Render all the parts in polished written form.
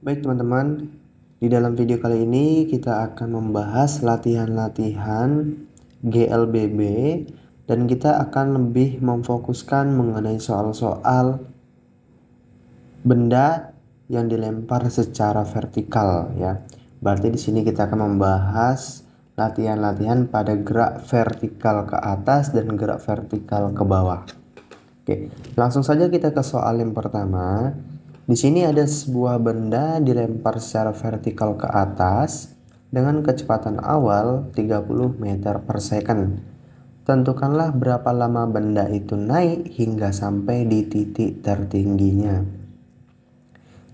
Baik teman-teman, di dalam video kali ini kita akan membahas latihan-latihan GLBB dan kita akan lebih memfokuskan mengenai soal-soal benda yang dilempar secara vertikal ya. Berarti di sini kita akan membahas latihan-latihan pada gerak vertikal ke atas dan gerak vertikal ke bawah. Oke, langsung saja kita ke soal yang pertama. Di sini ada sebuah benda dilempar secara vertikal ke atas dengan kecepatan awal 30 meter per second. Tentukanlah berapa lama benda itu naik hingga sampai di titik tertingginya.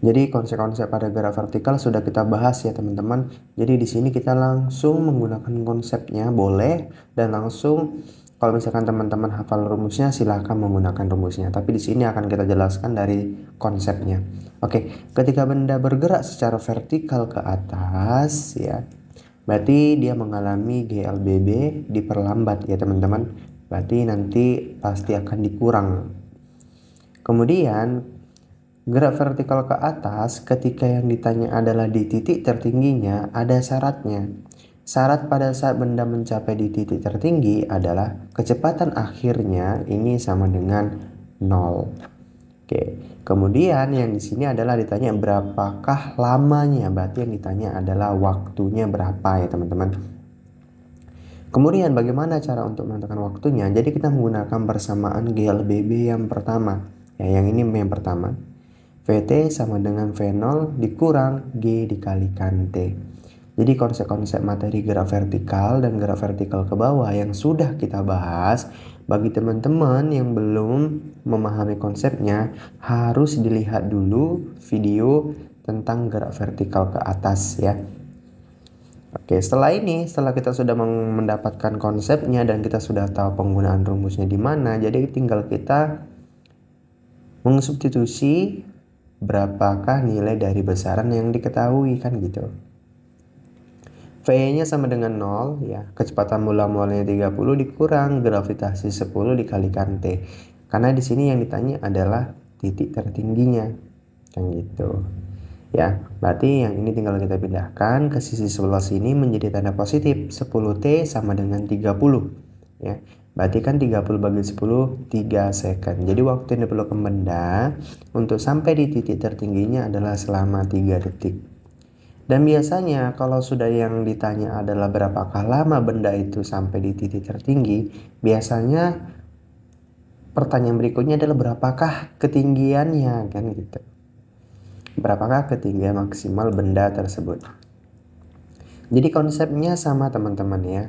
Jadi konsep-konsep pada gerak vertikal sudah kita bahas ya teman-teman. Jadi di sini kita langsung menggunakan konsepnya boleh, dan langsung kalau misalkan teman-teman hafal rumusnya silahkan menggunakan rumusnya. Tapi di sini akan kita jelaskan dari konsepnya. Oke, ketika benda bergerak secara vertikal ke atas ya, berarti dia mengalami GLBB diperlambat ya teman-teman. Berarti nanti pasti akan dikurang. Kemudian gerak vertikal ke atas ketika yang ditanya adalah di titik tertingginya, ada syaratnya. Syarat pada saat benda mencapai di titik tertinggi adalah kecepatan akhirnya ini sama dengan 0. Oke. Kemudian yang di sini adalah ditanya berapakah lamanya. Berarti yang ditanya adalah waktunya berapa ya teman-teman. Kemudian bagaimana cara untuk menentukan waktunya? Jadi kita menggunakan persamaan GLBB yang pertama. Ya, yang ini yang pertama. VT sama dengan V0 dikurang G dikalikan T. Jadi konsep-konsep materi gerak vertikal dan gerak vertikal ke bawah yang sudah kita bahas, bagi teman-teman yang belum memahami konsepnya harus dilihat dulu video tentang gerak vertikal ke atas ya. Oke, setelah kita sudah mendapatkan konsepnya dan kita sudah tahu penggunaan rumusnya di mana, jadi tinggal kita mensubstitusi berapakah nilai dari besaran yang diketahui kan gitu. V-nya sama dengan 0 ya. Kecepatan mula-mulanya 30 dikurang gravitasi 10 dikalikan T. Karena di sini yang ditanya adalah titik tertingginya. Kan gitu. Ya, berarti yang ini tinggal kita pindahkan ke sisi sebelah sini menjadi tanda positif. 10T sama dengan 30 ya. Berarti kan 30 bagi 10 3 second. Jadi waktu yang diperlukan benda untuk sampai di titik tertingginya adalah selama 3 detik. Dan biasanya kalau sudah yang ditanya adalah berapakah lama benda itu sampai di titik tertinggi, biasanya pertanyaan berikutnya adalah berapakah ketinggiannya kan gitu. Berapakah ketinggian maksimal benda tersebut. Jadi konsepnya sama teman-teman ya.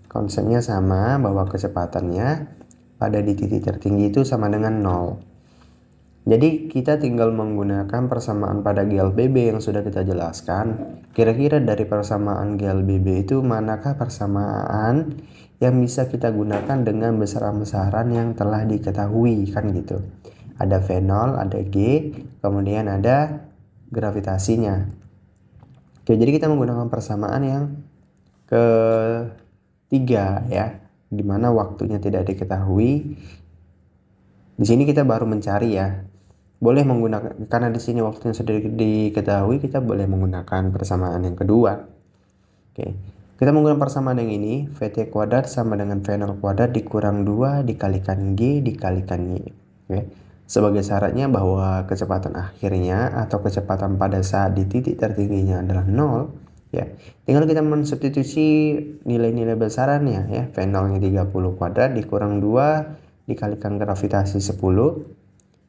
Konsepnya sama bahwa kecepatannya pada di titik tertinggi itu sama dengan 0. Jadi kita tinggal menggunakan persamaan pada GLBB yang sudah kita jelaskan. Kira-kira dari persamaan GLBB itu manakah persamaan yang bisa kita gunakan dengan besaran-besaran yang telah diketahui kan gitu. Ada V0, ada G, kemudian ada gravitasinya. Oke, jadi kita menggunakan persamaan yang ketiga ya, dimana waktunya tidak diketahui. Di sini kita baru mencari ya. Boleh menggunakan, karena di sini waktunya sudah diketahui, kita boleh menggunakan persamaan yang kedua. Oke. Kita menggunakan persamaan yang ini, VT kuadrat sama dengan V0 kuadrat dikurang 2 dikalikan G dikalikan Y. Oke. Sebagai syaratnya bahwa kecepatan akhirnya atau kecepatan pada saat di titik tertingginya adalah 0 ya. Tinggal kita mensubstitusi nilai-nilai besarannya ya. V0 nya 30 kuadrat dikurang 2 dikalikan gravitasi 10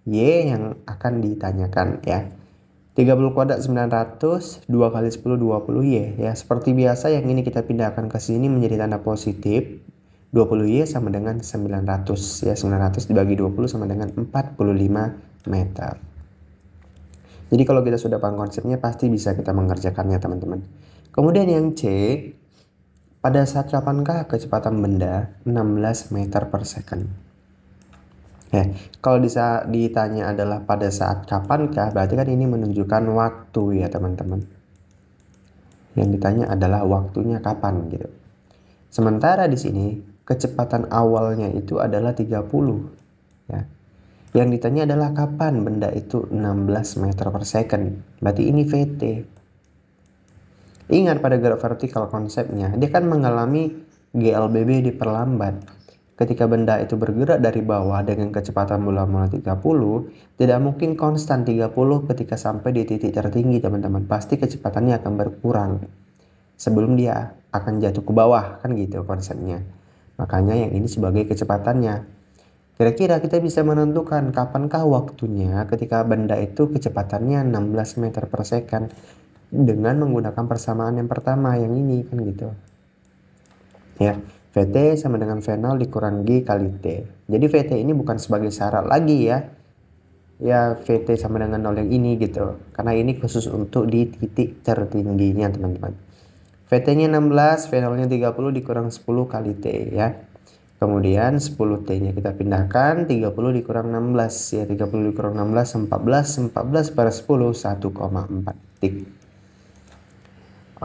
Y yang akan ditanyakan ya. 30 kuadrat 900, 2 kali 10 20 Y ya. Seperti biasa yang ini kita pindahkan ke sini menjadi tanda positif. 20 Y sama dengan 900 ya. 900 dibagi 20 sama dengan 45 meter. Jadi kalau kita sudah paham konsepnya pasti bisa kita mengerjakannya teman-teman. Kemudian yang C, pada saat kapankah kecepatan benda 16 meter per second? Ya, kalau ditanya adalah pada saat kapankah, berarti kan ini menunjukkan waktu ya teman-teman. Yang ditanya adalah waktunya kapan gitu. Sementara di sini kecepatan awalnya itu adalah 30 ya. Yang ditanya adalah kapan benda itu 16 meter per second. Berarti ini VT. Ingat pada gerak vertikal konsepnya, dia kan mengalami GLBB diperlambat. Ketika benda itu bergerak dari bawah dengan kecepatan mula-mula 30, tidak mungkin konstan 30 ketika sampai di titik tertinggi, teman-teman. Pasti kecepatannya akan berkurang sebelum dia akan jatuh ke bawah, kan gitu konsepnya. Makanya yang ini sebagai kecepatannya. Kira-kira kita bisa menentukan kapankah waktunya ketika benda itu kecepatannya 16 meter per second dengan menggunakan persamaan yang pertama, yang ini, kan gitu. Ya, VT sama dengan V0 dikurang G kali T. Jadi VT ini bukan sebagai syarat lagi ya. Ya, VT sama dengan 0 yang ini gitu. Karena ini khusus untuk di titik tertingginya, teman-teman. VT-nya 16, V0-nya 30 dikurang 10 kali T ya. Kemudian 10T-nya kita pindahkan, 30 dikurang 16 ya. 30 dikurang 16, 14, 14 per 10, 1,4 detik.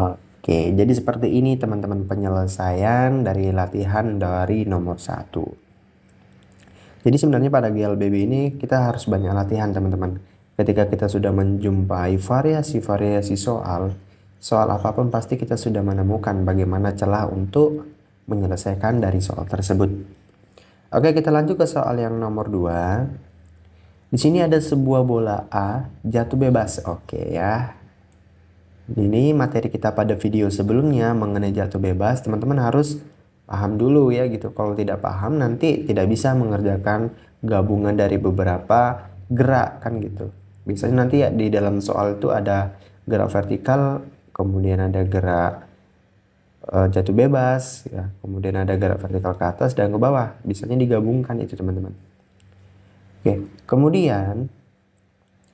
Oke, jadi seperti ini teman-teman penyelesaian dari latihan dari nomor 1. Jadi sebenarnya pada GLBB ini kita harus banyak latihan, teman-teman. Ketika kita sudah menjumpai variasi-variasi soal apapun pasti kita sudah menemukan bagaimana celah untuk menyelesaikan dari soal tersebut. Oke, kita lanjut ke soal yang nomor 2. Di sini ada sebuah bola A jatuh bebas. Oke ya. Ini materi kita pada video sebelumnya mengenai jatuh bebas, teman-teman harus paham dulu ya gitu. Kalau tidak paham nanti tidak bisa mengerjakan gabungan dari beberapa gerak, kan gitu. Biasanya nanti ya di dalam soal itu ada gerak vertikal, kemudian ada gerak jatuh bebas ya, kemudian ada gerak vertikal ke atas dan ke bawah. Biasanya digabungkan itu, teman-teman. Oke, kemudian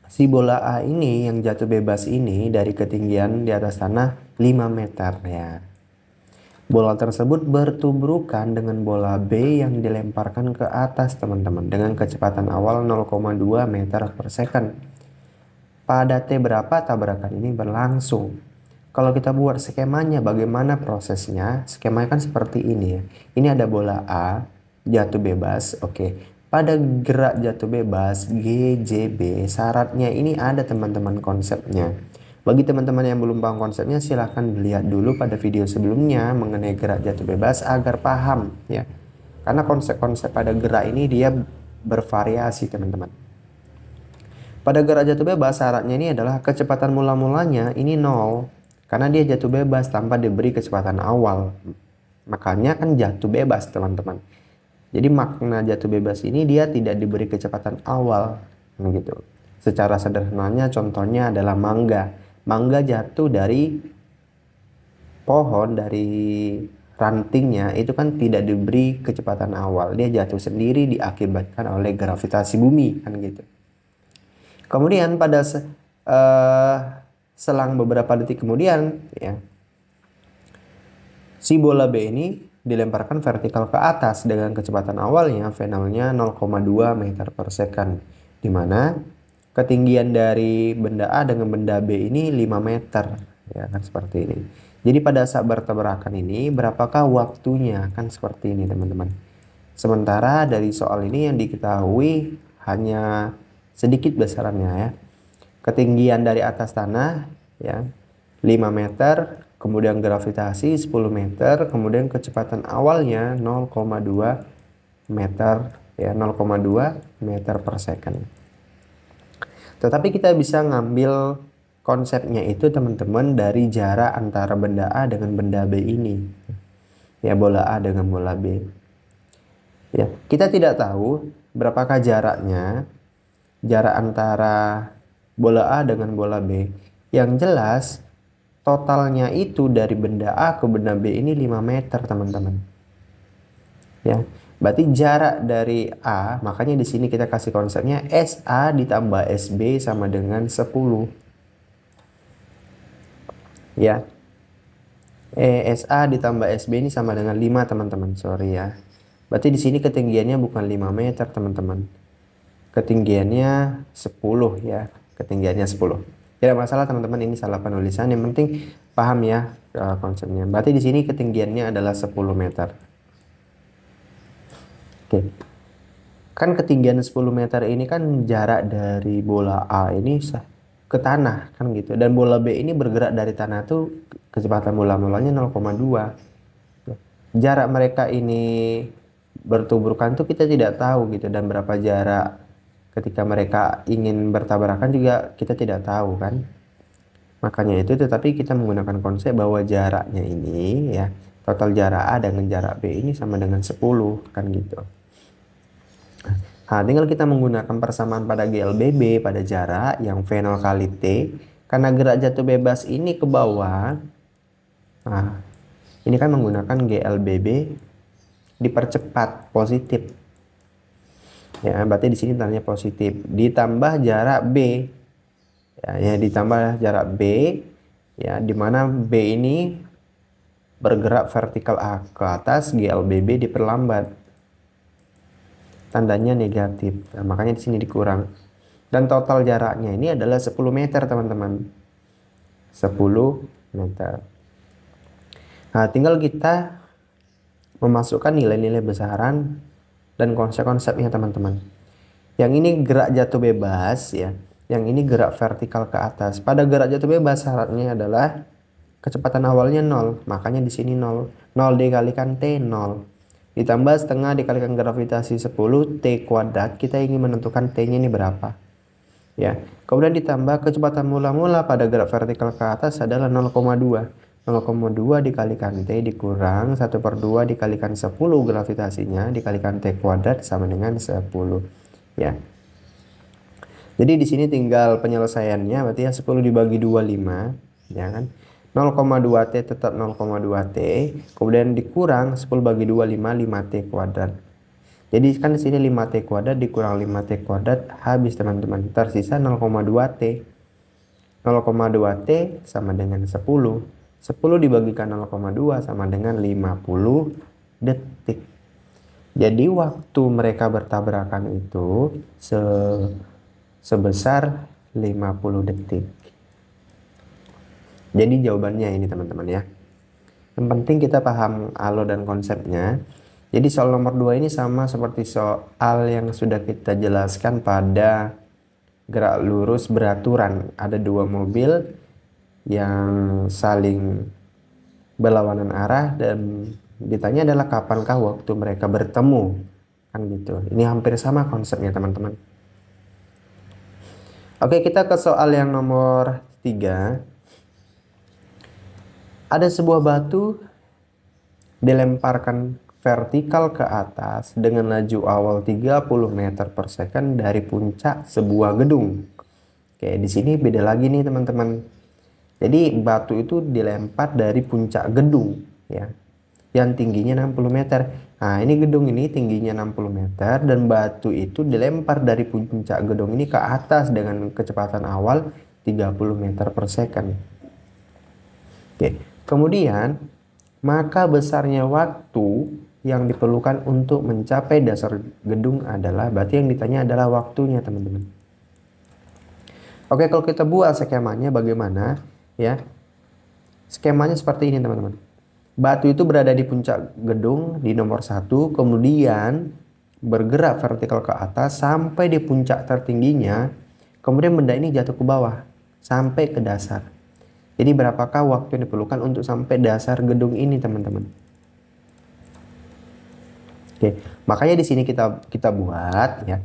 si bola A ini yang jatuh bebas ini dari ketinggian di atas tanah 5 meter ya. Bola tersebut bertubrukan dengan bola B yang dilemparkan ke atas, teman-teman, dengan kecepatan awal 0,2 meter per second. Pada T berapa tabrakan ini berlangsung? Kalau kita buat skemanya bagaimana prosesnya? Skemanya kan seperti ini ya. Ini ada bola A jatuh bebas, oke. Pada gerak jatuh bebas GJB syaratnya ini ada, teman-teman, konsepnya. Bagi teman-teman yang belum paham konsepnya silahkan lihat dulu pada video sebelumnya mengenai gerak jatuh bebas agar paham ya. Karena konsep-konsep pada gerak ini dia bervariasi, teman-teman. Pada gerak jatuh bebas syaratnya ini adalah kecepatan mula-mulanya ini 0 karena dia jatuh bebas tanpa diberi kecepatan awal. Makanya kan jatuh bebas, teman-teman. Jadi makna jatuh bebas ini dia tidak diberi kecepatan awal, gitu. Secara sederhananya contohnya adalah mangga. Mangga jatuh dari pohon, dari rantingnya itu kan tidak diberi kecepatan awal. Dia jatuh sendiri diakibatkan oleh gravitasi bumi, kan gitu. Kemudian pada selang beberapa detik kemudian ya, si bola B ini dilemparkan vertikal ke atas dengan kecepatan awalnya V0-nya 0,2 meter per second, di mana ketinggian dari benda A dengan benda B ini 5 meter ya kan, seperti ini. Jadi pada saat bertabrakan ini berapakah waktunya, kan seperti ini, teman-teman. Sementara dari soal ini yang diketahui hanya sedikit besarannya ya. Ketinggian dari atas tanah ya 5 meter, kemudian gravitasi 10 meter, kemudian kecepatan awalnya 0,2 meter ya, 0,2 meter per second. Tetapi kita bisa ngambil konsepnya itu, teman-teman, dari jarak antara benda A dengan benda B ini. Ya, bola A dengan bola B. Ya, kita tidak tahu berapakah jaraknya, jarak antara bola A dengan bola B. Yang jelas totalnya itu dari benda A ke benda B ini 5 meter, teman-teman. Ya, berarti jarak dari A, makanya di sini kita kasih konsepnya SA ditambah SB sama dengan 10. Ya. SA ditambah SB ini sama dengan 5, teman-teman. Sorry ya. Berarti di sini ketinggiannya bukan 5 meter, teman-teman. Ketinggiannya 10 ya. Ketinggiannya 10. Tidak masalah, teman-teman, ini salah penulisan, yang penting paham ya konsepnya. Berarti di sini ketinggiannya adalah 10 meter. Oke. Kan ketinggian 10 meter ini kan jarak dari bola A ini ke tanah kan gitu, dan bola B ini bergerak dari tanah tuh kecepatan bola mulanya 0,2. Jarak mereka ini bertuburkan tuh kita tidak tahu gitu, dan berapa jarak ketika mereka ingin bertabrakan juga kita tidak tahu kan. Makanya itu, tetapi kita menggunakan konsep bahwa jaraknya ini ya, total jarak A dengan jarak B ini sama dengan 10 kan gitu. Nah, tinggal kita menggunakan persamaan pada GLBB pada jarak yang V0 kali T. Karena gerak jatuh bebas ini ke bawah. Nah, ini kan menggunakan GLBB dipercepat positif. Ya, berarti di sini tandanya positif. Ditambah jarak B. Ya, ditambah jarak B. Ya, dimana B ini bergerak vertikal A ke atas, GLBB diperlambat. Tandanya negatif. Nah, makanya di sini dikurang. Dan total jaraknya ini adalah 10 meter, teman-teman. 10 meter. Nah, tinggal kita memasukkan nilai-nilai besaran dan konsep-konsepnya, teman-teman. Yang ini gerak jatuh bebas ya. Yang ini gerak vertikal ke atas. Pada gerak jatuh bebas syaratnya adalah kecepatan awalnya 0. Makanya di sini 0. 0 dikalikan T 0. Ditambah setengah dikalikan gravitasi 10 T kuadrat, kita ingin menentukan T-nya ini berapa. Ya. Kemudian ditambah kecepatan mula-mula pada gerak vertikal ke atas adalah 0,2. 0,2 dikalikan T dikurang 1/2 dikalikan 10 gravitasinya dikalikan T kuadrat sama dengan 10. Ya. Jadi di sini tinggal penyelesaiannya, berarti ya 10 dibagi 25, ya kan? 0,2 T tetap 0,2 T, kemudian dikurang 10 bagi 2 5 T kuadrat. Jadi kan di sini 5 T kuadrat dikurang 5 T kuadrat habis, teman-teman. Tersisa 0,2 T. 0,2 T sama dengan 10. 10 dibagikan 0,2 sama dengan 50 detik. Jadi waktu mereka bertabrakan itu sebesar 50 detik. Jadi jawabannya ini, teman-teman ya. Yang penting kita paham alur dan konsepnya. Jadi soal nomor 2 ini sama seperti soal yang sudah kita jelaskan pada gerak lurus beraturan. Ada dua mobil yang saling berlawanan arah dan ditanya adalah kapankah waktu mereka bertemu. Kan gitu. Ini hampir sama konsepnya, teman-teman. Oke, kita ke soal yang nomor 3. Ada sebuah batu dilemparkan vertikal ke atas dengan laju awal 30 meter per second dari puncak sebuah gedung. Oke, di sini beda lagi nih, teman-teman. Jadi batu itu dilempar dari puncak gedung ya, yang tingginya 60 meter. Nah, ini gedung ini tingginya 60 meter dan batu itu dilempar dari puncak gedung ini ke atas dengan kecepatan awal 30 meter per second. Oke. Kemudian, maka besarnya waktu yang diperlukan untuk mencapai dasar gedung adalah, berarti yang ditanya adalah waktunya, teman-teman. Oke, kalau kita buat skemanya bagaimana ya? Skemanya seperti ini, teman-teman. Batu itu berada di puncak gedung di nomor 1, kemudian bergerak vertikal ke atas sampai di puncak tertingginya, kemudian benda ini jatuh ke bawah sampai ke dasar. Jadi berapakah waktu yang diperlukan untuk sampai dasar gedung ini, teman-teman? Oke, makanya di sini kita buat ya.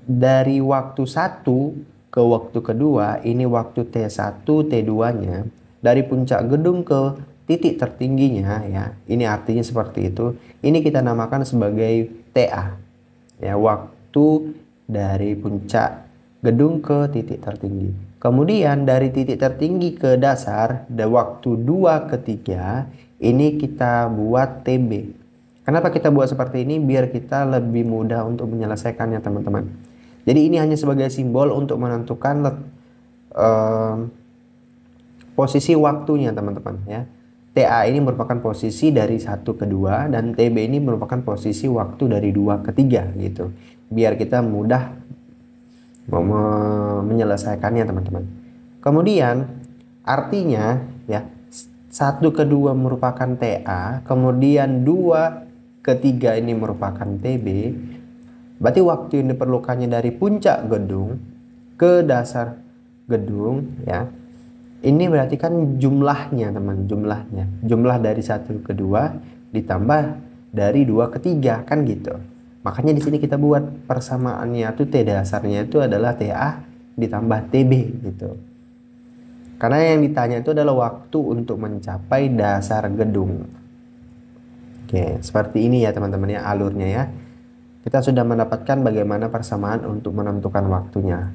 Dari waktu 1 ke waktu kedua, ini waktu T1, T2-nya. Dari puncak gedung ke titik tertingginya ya. Ini artinya seperti itu. Ini kita namakan sebagai TA. Ya, waktu dari puncak gedung ke titik tertinggi. Kemudian dari titik tertinggi ke dasar, ada waktu 2 ke 3, ini kita buat TB. Kenapa kita buat seperti ini? Biar kita lebih mudah untuk menyelesaikannya, teman-teman. Jadi ini hanya sebagai simbol untuk menentukan posisi waktunya, teman-teman ya. TA ini merupakan posisi dari 1 ke 2 dan TB ini merupakan posisi waktu dari 2 ke 3 gitu. Biar kita mudah menyelesaikannya, teman-teman. Kemudian artinya ya, 1 ke 2 merupakan TA, kemudian 2 ke 3 ini merupakan TB, Berarti waktu yang diperlukannya dari puncak gedung ke dasar gedung ya. Ini berarti kan jumlahnya teman, jumlah dari 1 ke 2 ditambah dari 2 ke 3 kan gitu. Makanya di sini kita buat persamaannya tuh T dasarnya itu adalah TA ditambah TB gitu. Karena yang ditanya itu adalah waktu untuk mencapai dasar gedung. Oke, seperti ini ya teman-teman ya alurnya ya. Kita sudah mendapatkan bagaimana persamaan untuk menentukan waktunya.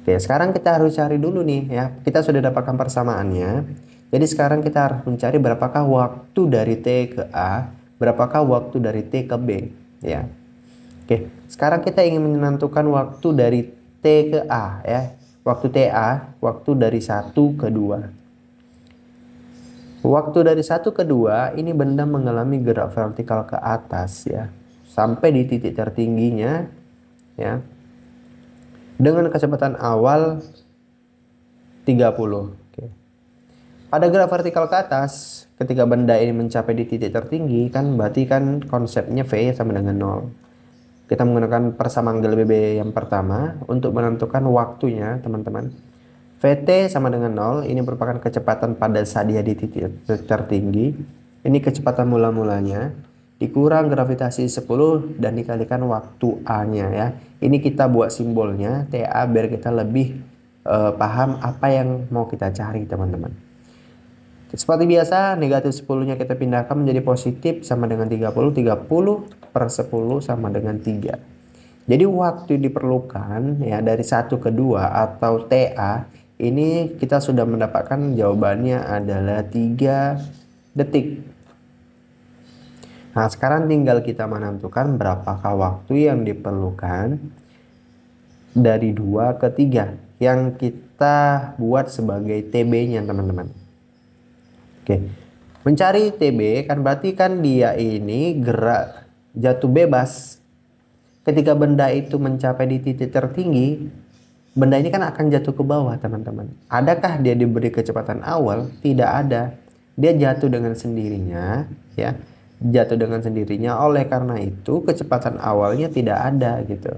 Oke, sekarang kita harus cari dulu nih ya. Kita sudah dapatkan persamaannya. Jadi sekarang kita harus mencari berapakah waktu dari T ke A, berapakah waktu dari T ke B ya. Oke, sekarang kita ingin menentukan waktu dari T ke A ya. Waktu TA, waktu dari 1 ke 2. Waktu dari 1 ke 2 ini benda mengalami gerak vertikal ke atas ya. Sampai di titik tertingginya ya. Dengan kecepatan awal 30. Oke. Pada gerak vertikal ke atas, ketika benda ini mencapai di titik tertinggi kan berarti kan konsepnya V sama dengan 0. Kita menggunakan persamaan GLBB yang pertama untuk menentukan waktunya teman-teman. VT sama dengan 0, ini merupakan kecepatan pada saat dia di titik tertinggi. Ini kecepatan mula-mulanya, dikurang gravitasi 10 dan dikalikan waktu A-nya ya. Ini kita buat simbolnya TA biar kita lebih paham apa yang mau kita cari teman-teman. Seperti biasa, negatif 10-nya kita pindahkan menjadi positif sama dengan 30. 30 per 10 sama dengan 3. Jadi waktu diperlukan ya dari 1 ke 2 atau TA ini kita sudah mendapatkan jawabannya adalah 3 detik. Nah, sekarang tinggal kita menentukan berapakah waktu yang diperlukan dari 2 ke 3 yang kita buat sebagai TB-nya teman-teman. Oke, mencari TB kan berarti kan dia ini gerak jatuh bebas. Ketika benda itu mencapai di titik tertinggi, benda ini kan akan jatuh ke bawah teman-teman. Adakah dia diberi kecepatan awal? Tidak ada. Dia jatuh dengan sendirinya ya. Jatuh dengan sendirinya, oleh karena itu kecepatan awalnya tidak ada gitu.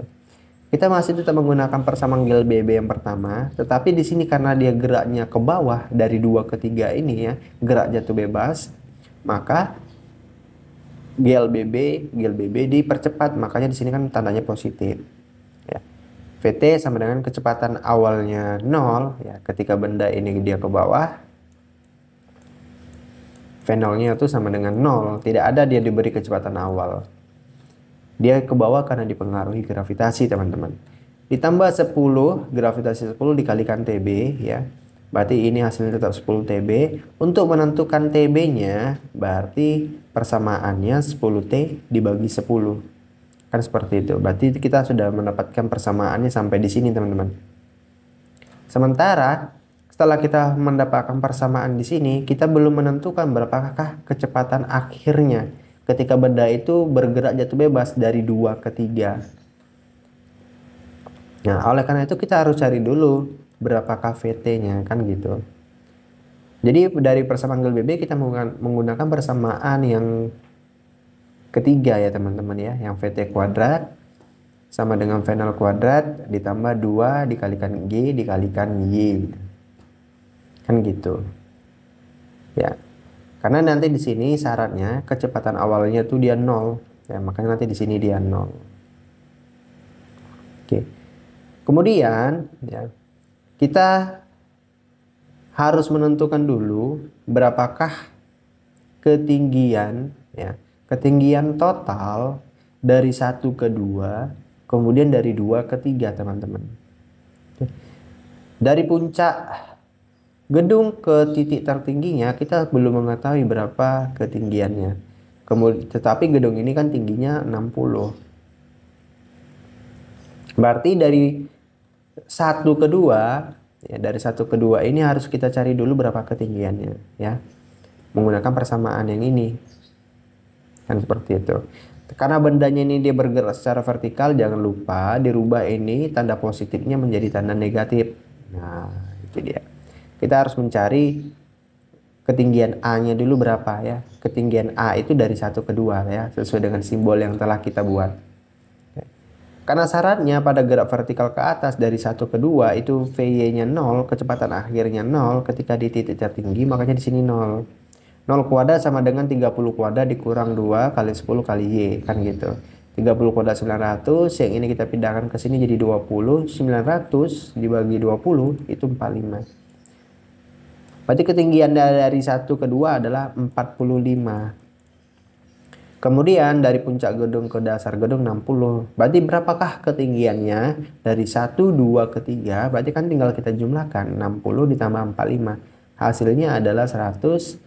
Kita masih tetap menggunakan persamaan GLBB yang pertama, tetapi di sini karena dia geraknya ke bawah dari 2 ke 3 ini ya, gerak jatuh bebas, maka GLBB dipercepat, makanya di sini kan tandanya positif. Ya. VT sama dengan kecepatan awalnya 0 ya, ketika benda ini dia ke bawah, V0-nya itu sama dengan 0, tidak ada dia diberi kecepatan awal. Dia ke bawah karena dipengaruhi gravitasi teman-teman. Ditambah 10, gravitasi 10 dikalikan TB ya. Berarti ini hasilnya tetap 10 TB. Untuk menentukan TB-nya berarti persamaannya 10T dibagi 10. Kan seperti itu. Berarti kita sudah mendapatkan persamaannya sampai di sini teman-teman. Sementara setelah kita mendapatkan persamaan di sini, kita belum menentukan berapakah kecepatan akhirnya ketika benda itu bergerak jatuh bebas dari 2 ke 3. Nah, oleh karena itu kita harus cari dulu berapakah VT-nya kan gitu. Jadi dari persamaan GLBB kita menggunakan persamaan yang ketiga ya teman-teman ya, yang VT kuadrat sama dengan V0 kuadrat ditambah 2 dikalikan G dikalikan Y. Kan gitu. Ya. Karena nanti di sini syaratnya kecepatan awalnya tuh dia 0 ya, makanya nanti di sini dia 0. Oke. Kemudian ya, kita harus menentukan dulu berapakah ketinggian ya, ketinggian total dari 1 ke 2, kemudian dari 2 ke 3 teman-teman. Dari puncak gedung ke titik tertingginya kita belum mengetahui berapa ketinggiannya. Kemudian tetapi gedung ini kan tingginya 60. Berarti dari 1 ke 2 ya, dari 1 ke 2 ini harus kita cari dulu berapa ketinggiannya ya. Menggunakan persamaan yang ini. Kan seperti itu. Karena bendanya ini dia bergerak secara vertikal, jangan lupa dirubah ini tanda positifnya menjadi tanda negatif. Nah, itu dia. Kita harus mencari ketinggian A-nya dulu berapa ya. Ketinggian A itu dari 1 ke 2 ya, sesuai dengan simbol yang telah kita buat. Karena syaratnya pada gerak vertikal ke atas dari 1 ke 2 itu VY-nya 0, kecepatan akhirnya 0 ketika di titik tertinggi, makanya di sini 0. 0 kuadrat sama dengan 30 kuadrat dikurang 2 kali 10 kali Y, kan gitu. 30 kuadrat 900, yang ini kita pindahkan ke sini jadi 20, 900 dibagi 20 itu 45. Berarti ketinggian dari 1 ke 2 adalah 45. Kemudian dari puncak gedung ke dasar gedung 60. Berarti berapakah ketinggiannya? Dari 1, 2 ke 3. Berarti kan tinggal kita jumlahkan. 60 ditambah 45. Hasilnya adalah 105.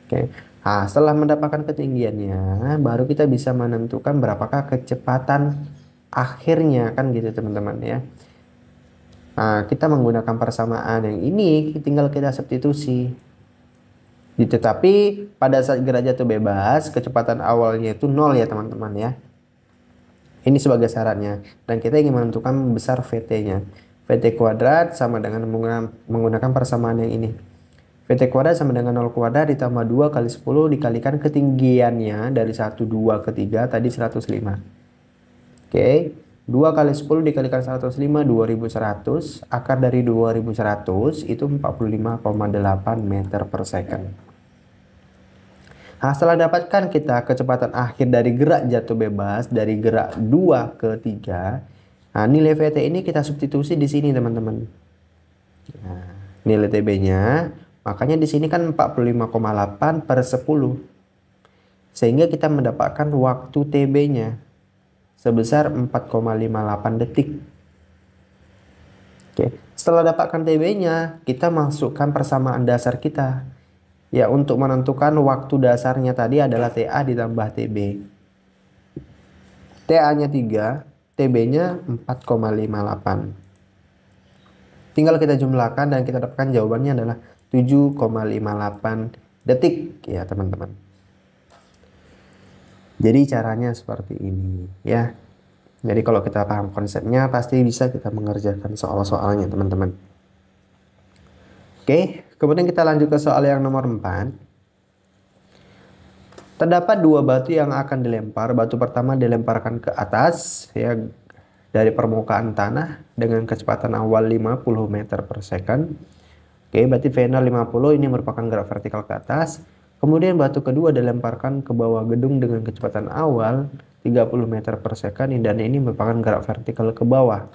Oke. Nah, setelah mendapatkan ketinggiannya, baru kita bisa menentukan berapakah kecepatan akhirnya. Kan gitu teman-teman ya. Nah, kita menggunakan persamaan yang ini, tinggal kita substitusi. Tetapi pada saat gerak jatuh bebas, kecepatan awalnya itu 0 ya teman-teman ya. Ini sebagai syaratnya. Dan kita ingin menentukan besar VT-nya. VT kuadrat sama dengan menggunakan persamaan yang ini. VT kuadrat sama dengan 0 kuadrat ditambah 2 kali 10 dikalikan ketinggiannya dari 1, 2 ke 3 tadi 105. Oke. 2 kali 10 dikalikan 105, 2100. Akar dari 2100 itu 45,8 meter per second. Nah, setelah dapatkan kita kecepatan akhir dari gerak jatuh bebas dari gerak 2 ke 3. Nah, nilai VT ini kita substitusi di sini, teman-teman. Nah, nilai TB-nya, makanya di sini kan 45,8 per 10. Sehingga kita mendapatkan waktu TB-nya sebesar 4,58 detik. Oke, setelah dapatkan TB-nya, kita masukkan persamaan dasar kita. Ya, untuk menentukan waktu dasarnya tadi adalah TA ditambah TB. TA-nya 3, TB-nya 4,58. Tinggal kita jumlahkan dan kita dapatkan jawabannya adalah 7,58 detik ya teman-teman. Jadi caranya seperti ini ya. Jadi kalau kita paham konsepnya pasti bisa kita mengerjakan soal-soalnya teman-teman. Oke, kemudian kita lanjut ke soal yang nomor 4. Terdapat dua batu yang akan dilempar. Batu pertama dilemparkan ke atas ya dari permukaan tanah dengan kecepatan awal 50 meter per second. Oke, berarti V0 50 ini merupakan gerak vertikal ke atas. Kemudian batu kedua dilemparkan ke bawah gedung dengan kecepatan awal 30 meter per second dan ini merupakan gerak vertikal ke bawah.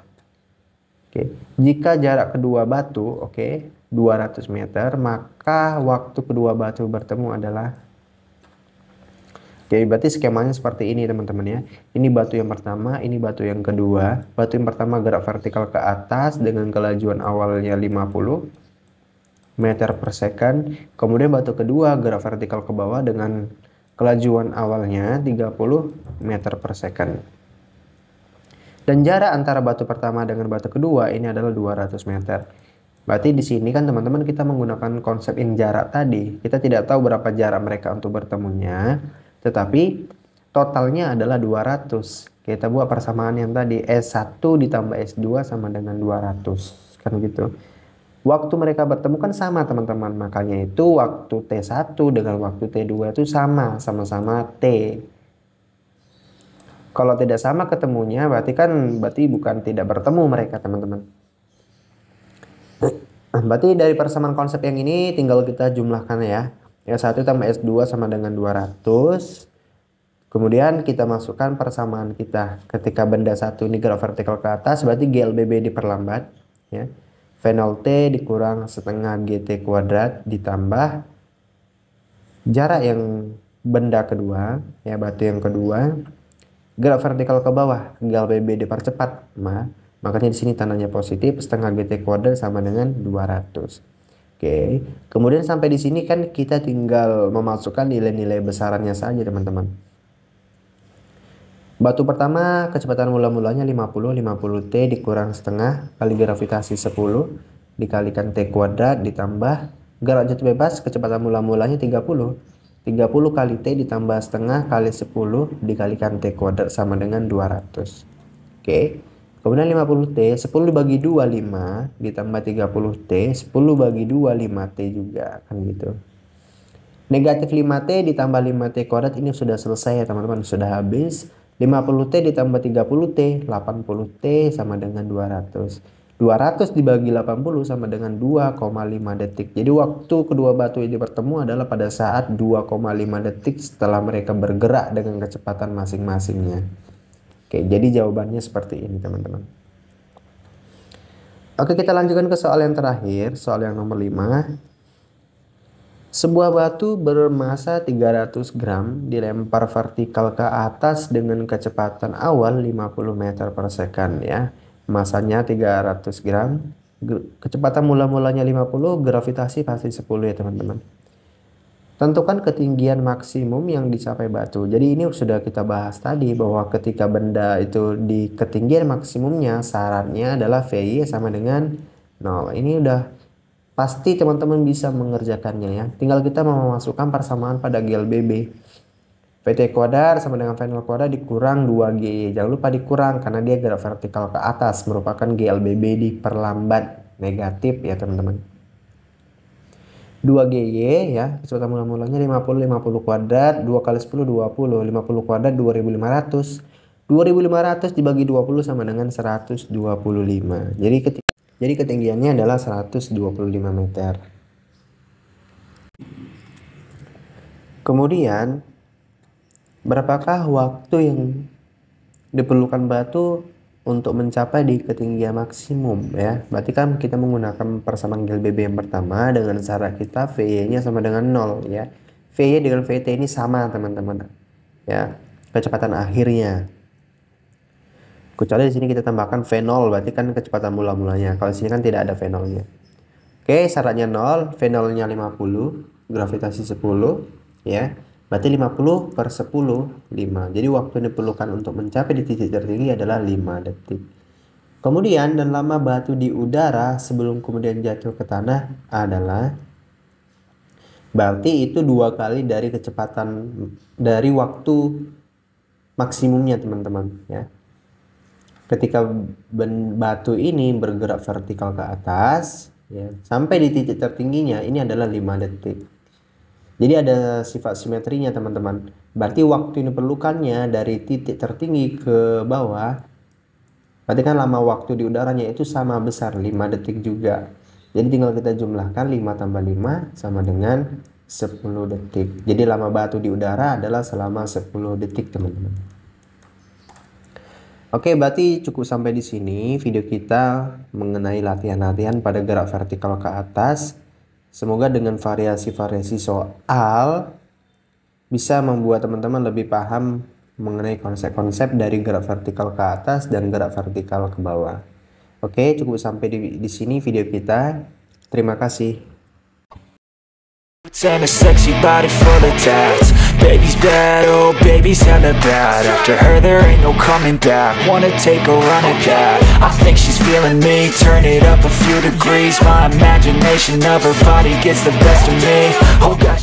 Oke, jika jarak kedua batu 200 meter, maka waktu kedua batu bertemu adalah berarti skemanya seperti ini teman-teman ya. Ini batu yang pertama, ini batu yang kedua. Batu yang pertama gerak vertikal ke atas dengan kelajuan awalnya 50 meter per second. Kemudian batu kedua gerak vertikal ke bawah dengan kelajuan awalnya 30 meter per second. Dan jarak antara batu pertama dengan batu kedua ini adalah 200 meter. Berarti di sini kan teman-teman kita menggunakan konsep in jarak tadi. Kita tidak tahu berapa jarak mereka untuk bertemunya, tetapi totalnya adalah 200. Kita buat persamaan yang tadi, S1 ditambah S2 sama dengan 200. Kan gitu. Waktu mereka bertemu kan sama teman-teman. Makanya itu waktu T1 dengan waktu T2 itu sama-sama T. Kalau tidak sama ketemunya berarti bukan tidak bertemu mereka teman-teman. Berarti dari persamaan konsep yang ini tinggal kita jumlahkan ya. S1 tambah S2 sama dengan 200. Kemudian kita masukkan persamaan kita. Ketika benda satu ini gerak vertikal ke atas berarti GLBB diperlambat ya. V0T dikurang setengah GT kuadrat ditambah jarak yang benda kedua ya, batu yang kedua gerak vertikal ke bawah, GLBB dipercepat. Makanya di sini tandanya positif, setengah GT kuadrat sama dengan 200. Oke. Kemudian sampai di sini kan kita tinggal memasukkan nilai-nilai besarannya saja, teman-teman. Batu pertama kecepatan mula-mulanya 50 T dikurang setengah kali gravitasi 10 dikalikan T kuadrat ditambah gerak jatuh bebas kecepatan mula-mulanya 30 kali T ditambah setengah kali 10 dikalikan T kuadrat sama dengan 200. Oke. Kemudian 50T, 10 dibagi 2, 5 ditambah 30T, 10 bagi 2, 5T juga kan gitu. Negatif 5T ditambah 5T kuadrat ini sudah selesai ya teman-teman, sudah habis. 50T ditambah 30T, 80T sama dengan 200. 200 dibagi 80 sama dengan 2,5 detik. Jadi waktu kedua batu ini bertemu adalah pada saat 2,5 detik setelah mereka bergerak dengan kecepatan masing-masingnya. Oke, jadi jawabannya seperti ini teman-teman. Oke, kita lanjutkan ke soal yang terakhir, soal yang nomor 5. Sebuah batu bermasa 300 gram dilempar vertikal ke atas dengan kecepatan awal 50 meter per second ya. Masanya 300 gram, kecepatan mula-mulanya 50, gravitasi pasti 10 ya teman-teman. Tentukan ketinggian maksimum yang dicapai batu. Jadi ini sudah kita bahas tadi bahwa ketika benda itu di ketinggian maksimumnya, syaratnya adalah VY sama dengan 0. Ini udah pasti teman-teman bisa mengerjakannya ya. Tinggal kita memasukkan persamaan pada GLBB. VT kuadrat sama dengan V0 kuadrat dikurang 2GY. Jangan lupa dikurang karena dia gerak vertikal ke atas, merupakan GLBB diperlambat negatif ya teman-teman. 2GY ya, kecepatan mula-mulanya 50 kuadrat, 2 kali 10 20, 50 kuadrat 2500. 2500 dibagi 20 sama dengan 125. Jadi ketinggiannya adalah 125 meter. Kemudian berapakah waktu yang diperlukan batu untuk mencapai di ketinggian maksimum ya? Berarti kan kita menggunakan persamaan GLBB yang pertama dengan cara kita VY-nya sama dengan 0 ya. VY dengan VT ini sama teman-teman ya, kecepatan akhirnya. Kecuali di sini kita tambahkan V0, berarti kan kecepatan mula-mulanya. Kalau di sini kan tidak ada V0-nya. Oke, syaratnya 0, V0-nya 50, gravitasi 10 ya. Berarti 50 per 10, 5. Jadi waktu yang diperlukan untuk mencapai di titik tertinggi adalah 5 detik. Kemudian dan lama batu di udara sebelum kemudian jatuh ke tanah adalah, berarti itu 2 kali dari kecepatan dari waktu maksimumnya teman-teman ya. Ketika batu ini bergerak vertikal ke atas ya, sampai di titik tertingginya ini adalah 5 detik. Jadi ada sifat simetrinya teman-teman. Berarti waktu ini diperlukannya dari titik tertinggi ke bawah, berarti kan lama waktu di udaranya itu sama besar 5 detik juga. Jadi tinggal kita jumlahkan 5 tambah 5 sama dengan 10 detik. Jadi lama batu di udara adalah selama 10 detik teman-teman. Oke, berarti cukup sampai di sini video kita mengenai latihan-latihan pada gerak vertikal ke atas. Semoga dengan variasi-variasi soal bisa membuat teman-teman lebih paham mengenai konsep-konsep dari gerak vertikal ke atas dan gerak vertikal ke bawah. Oke, cukup sampai di sini video kita. Terima kasih. And a sexy body full of tats. Baby's bad, oh baby's hella bad. After her there ain't no coming back. Wanna take a run at that. I think she's feeling me. Turn it up a few degrees. My imagination of her body gets the best of me. Oh gosh.